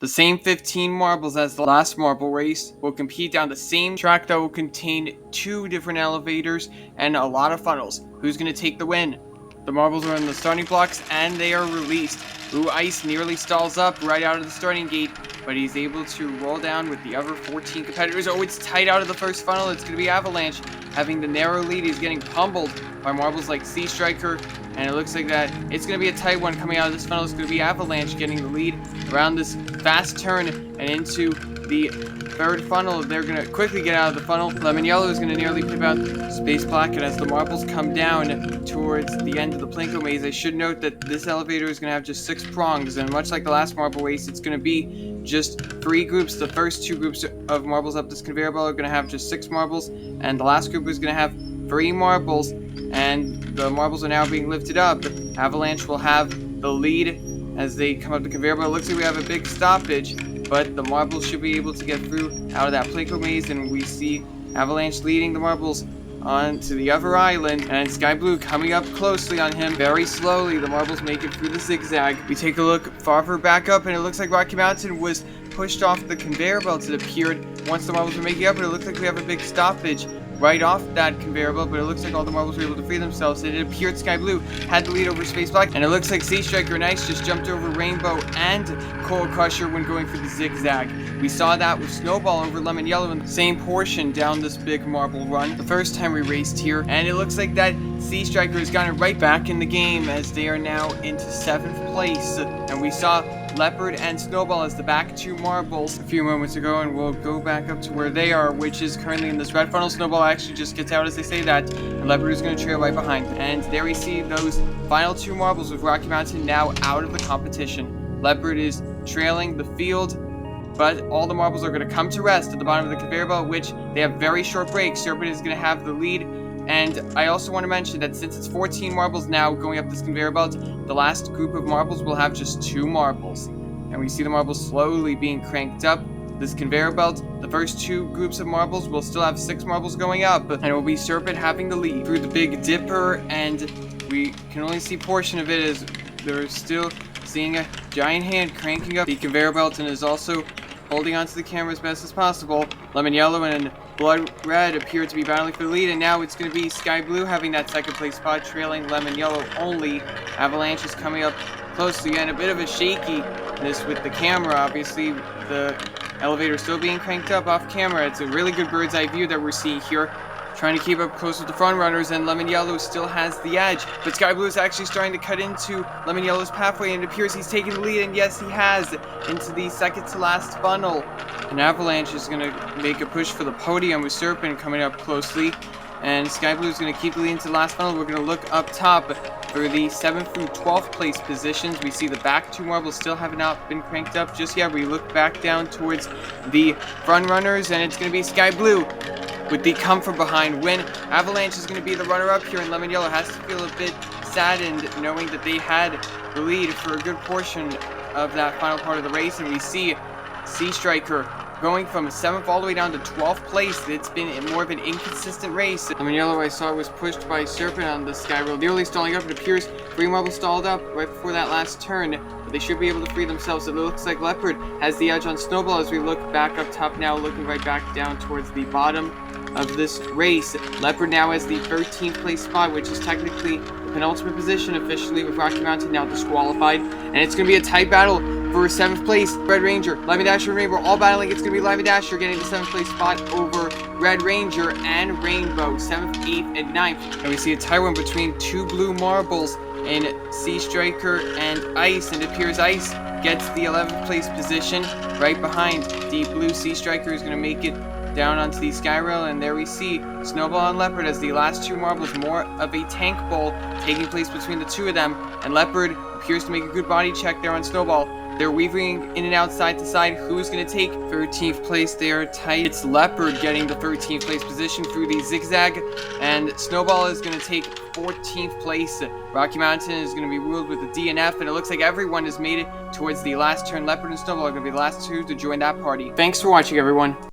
The same 15 marbles as the last marble race will compete down the same track that will contain 2 different elevators and a lot of funnels. Who's going to take the win? The marbles are in the starting blocks and they are released. Blue Ice nearly stalls up right out of the starting gate, but he's able to roll down with the other 14 competitors. Oh, it's tight out of the first funnel. It's going to be Avalanche having the narrow lead. He's getting pummeled by marbles like Sea Striker, and it looks like that it's going to be a tight one coming out of this funnel. It's going to be Avalanche getting the lead around this fast turn and into the third funnel. They're going to quickly get out of the funnel. Lemon Yellow is going to nearly pip out Space Black, and as the marbles come down towards the end of the Plinko maze, I should note that this elevator is going to have just 6 prongs, and much like the last marble race, it's going to be just 3 groups. The first 2 groups of marbles up this conveyor belt are going to have just 6 marbles, and the last group is going to have 3 marbles, and the marbles are now being lifted up. Avalanche will have the lead as they come up the conveyor belt. It looks like we have a big stoppage, but the marbles should be able to get through out of that Plinko maze, and we see Avalanche leading the marbles onto the other island, and Sky Blue coming up closely on him very slowly. The marbles make it through the zigzag. We take a look farther back up, and it looks like Rocky Mountain was pushed off the conveyor belt. It appeared once the marbles were making up, and it looks like we have a big stoppage right off that conveyor belt, but it looks like all the marbles were able to free themselves, and it appeared Sky Blue had the lead over Space Black, and it looks like Sea Striker and Ice just jumped over Rainbow and Coral Crusher when going for the zigzag. We saw that with Snowball over Lemon Yellow in the same portion down this big marble run the first time we raced here, and it looks like that Sea Striker has gotten right back in the game as they are now into 7th place, and we saw Leopard and Snowball as the back 2 marbles a few moments ago, and we'll go back up to where they are, which is currently in this red funnel. Snowball actually just gets out as they say that, and Leopard is going to trail right behind. And there we see those final 2 marbles with Rocky Mountain now out of the competition. Leopard is trailing the field, but all the marbles are going to come to rest at the bottom of the conveyor belt, which they have very short breaks. Serpent is going to have the lead. And I also want to mention that since it's 14 marbles now going up this conveyor belt, the last group of marbles will have just 2 marbles. And we see the marbles slowly being cranked up this conveyor belt. The first 2 groups of marbles will still have 6 marbles going up, and it will be Serpent having the lead through the Big Dipper, and we can only see portion of it as they're still seeing a giant hand cranking up the conveyor belt, and is also holding onto the camera as best as possible. Lemon Yellow and Blood Red appear to be battling for the lead, and now it's going to be Sky Blue having that 2nd place spot, trailing Lemon Yellow only. Avalanche is coming up closely, and a bit of a shakiness with the camera. Obviously, the elevator still being cranked up off camera. It's a really good bird's eye view that we're seeing here, trying to keep up close with the front runners, and Lemon Yellow still has the edge. But Sky Blue is actually starting to cut into Lemon Yellow's pathway, and it appears he's taking the lead, and yes, he has, into the 2nd to last funnel. And Avalanche is going to make a push for the podium with Serpent coming up closely, and Sky Blue is going to keep the lead into the last funnel. We're going to look up top for the 7th through 12th place positions. We see the back 2 marbles still have not been cranked up just yet. We look back down towards the front runners, and it's going to be Sky Blue with the come from behind win. Avalanche is going to be the runner-up here, and Lemon Yellow has to feel a bit saddened knowing that they had the lead for a good portion of that final part of the race, and we see Sea Striker going from 7th all the way down to 12th place. It's been more of an inconsistent race. Lemon Yellow, I saw, was pushed by Serpent on the Sky Road, nearly stalling up. It appears 3 marbles stalled up right before that last turn, but they should be able to free themselves. It looks like Leopard has the edge on Snowball as we look back up top now, looking right back down towards the bottom of this race. Leopard now has the 13th place spot, which is technically the penultimate position officially, with Rocky Mountain now disqualified, and it's going to be a tight battle for 7th place. Red Ranger, Lemon Dasher, and Rainbow all battling. It's going to be Lemon Dasher getting the 7th place spot over Red Ranger and Rainbow, 7th, 8th, and 9th. And we see a tie one between 2 blue marbles in Sea Striker and Ice, and it appears Ice gets the 11th place position right behind the blue Sea Striker, who's going to make it down onto the sky rail, and there we see Snowball and Leopard as the last 2 marbles, more of a tank bowl taking place between the 2 of them, and Leopard appears to make a good body check there on Snowball. They're weaving in and out side to side. Who's going to take 13th place? They are tight. It's Leopard getting the 13th place position through the zigzag, and Snowball is going to take 14th place. Rocky Mountain is going to be ruled with a DNF, and it looks like everyone has made it towards the last turn. Leopard and Snowball are going to be the last 2 to join that party. Thanks for watching, everyone.